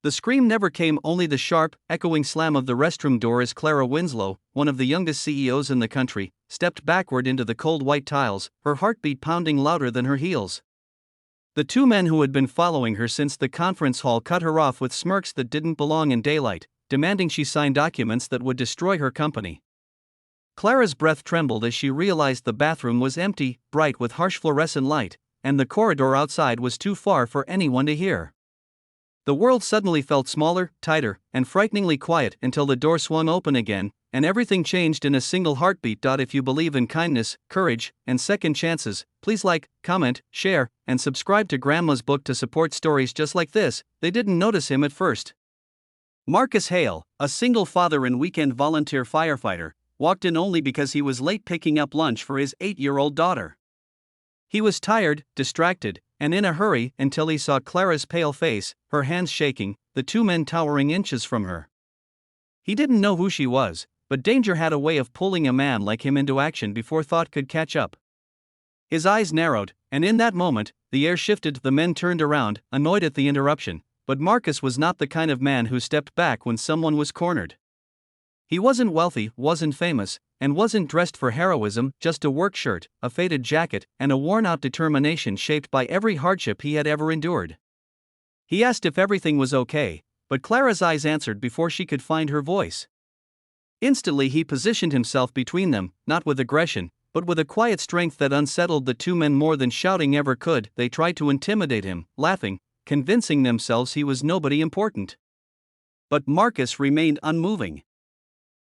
The scream never came, only the sharp, echoing slam of the restroom door as Clara Winslow, one of the youngest CEOs in the country, stepped backward into the cold white tiles, her heartbeat pounding louder than her heels. The two men who had been following her since the conference hall cut her off with smirks that didn't belong in daylight, demanding she sign documents that would destroy her company. Clara's breath trembled as she realized the bathroom was empty, bright with harsh fluorescent light, and the corridor outside was too far for anyone to hear. The world suddenly felt smaller, tighter, and frighteningly quiet until the door swung open again, and everything changed in a single heartbeat. If you believe in kindness, courage, and second chances, please like, comment, share, and subscribe to Grandma's Book to support stories just like this. They didn't notice him at first. Marcus Hale, a single father and weekend volunteer firefighter, walked in only because he was late picking up lunch for his 8-year-old daughter. He was tired, distracted, and in a hurry until he saw Clara's pale face, her hands shaking, the two men towering inches from her. He didn't know who she was, but danger had a way of pulling a man like him into action before thought could catch up. His eyes narrowed, and in that moment, the air shifted. The men turned around, annoyed at the interruption, but Marcus was not the kind of man who stepped back when someone was cornered. He wasn't wealthy, wasn't famous, and wasn't dressed for heroism, just a work shirt, a faded jacket, and a worn-out determination shaped by every hardship he had ever endured. He asked if everything was okay, but Clara's eyes answered before she could find her voice. Instantly he positioned himself between them, not with aggression, but with a quiet strength that unsettled the two men more than shouting ever could. They tried to intimidate him, laughing, convincing themselves he was nobody important. But Marcus remained unmoving.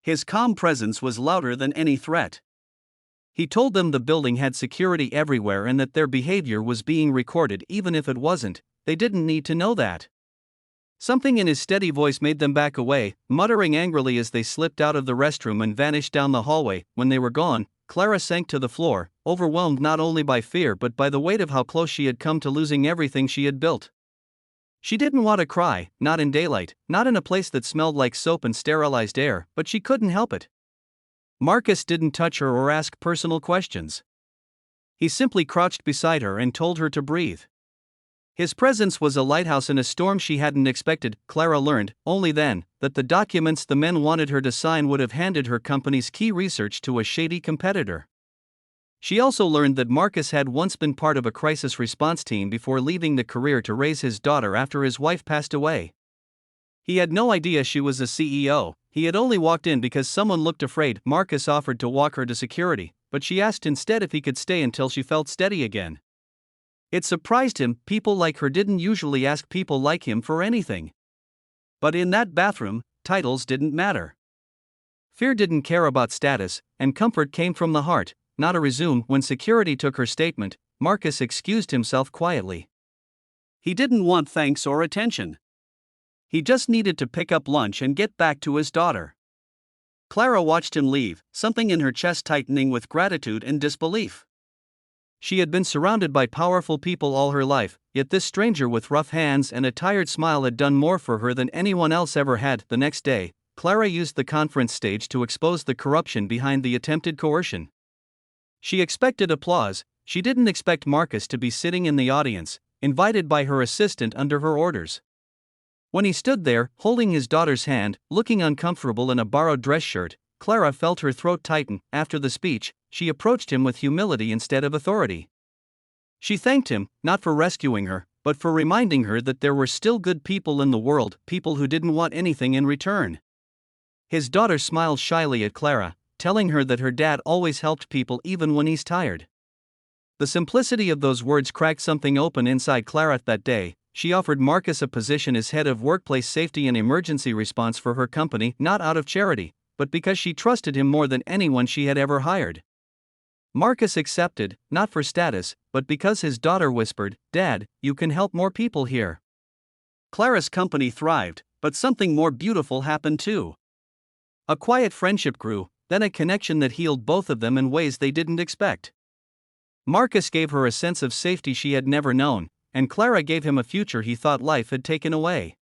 His calm presence was louder than any threat. He told them the building had security everywhere and that their behavior was being recorded. Even if it wasn't, they didn't need to know that. Something in his steady voice made them back away, muttering angrily as they slipped out of the restroom and vanished down the hallway. When they were gone, Clara sank to the floor, overwhelmed not only by fear but by the weight of how close she had come to losing everything she had built. She didn't want to cry, not in daylight, not in a place that smelled like soap and sterilized air, but she couldn't help it. Marcus didn't touch her or ask personal questions. He simply crouched beside her and told her to breathe. His presence was a lighthouse in a storm she hadn't expected. Clara learned, only then, that the documents the men wanted her to sign would have handed her company's key research to a shady competitor. She also learned that Marcus had once been part of a crisis response team before leaving the career to raise his daughter after his wife passed away. He had no idea she was a CEO, he had only walked in because someone looked afraid. Marcus offered to walk her to security, but she asked instead if he could stay until she felt steady again. It surprised him. People like her didn't usually ask people like him for anything. But in that bathroom, titles didn't matter. Fear didn't care about status, and comfort came from the heart, not a resume. When security took her statement, Marcus excused himself quietly. He didn't want thanks or attention. He just needed to pick up lunch and get back to his daughter. Clara watched him leave, something in her chest tightening with gratitude and disbelief. She had been surrounded by powerful people all her life, yet this stranger with rough hands and a tired smile had done more for her than anyone else ever had. The next day, Clara used the conference stage to expose the corruption behind the attempted coercion. She expected applause. She didn't expect Marcus to be sitting in the audience, invited by her assistant under her orders. When he stood there, holding his daughter's hand, looking uncomfortable in a borrowed dress shirt, Clara felt her throat tighten. After the speech, she approached him with humility instead of authority. She thanked him, not for rescuing her, but for reminding her that there were still good people in the world, people who didn't want anything in return. His daughter smiled shyly at Clara, telling her that her dad always helped people even when he's tired. The simplicity of those words cracked something open inside Clara. That day, she offered Marcus a position as head of workplace safety and emergency response for her company, not out of charity, but because she trusted him more than anyone she had ever hired. Marcus accepted, not for status, but because his daughter whispered, "Dad, you can help more people here." Clara's company thrived, but something more beautiful happened too. A quiet friendship grew, then a connection that healed both of them in ways they didn't expect. Marcus gave her a sense of safety she had never known, and Clara gave him a future he thought life had taken away.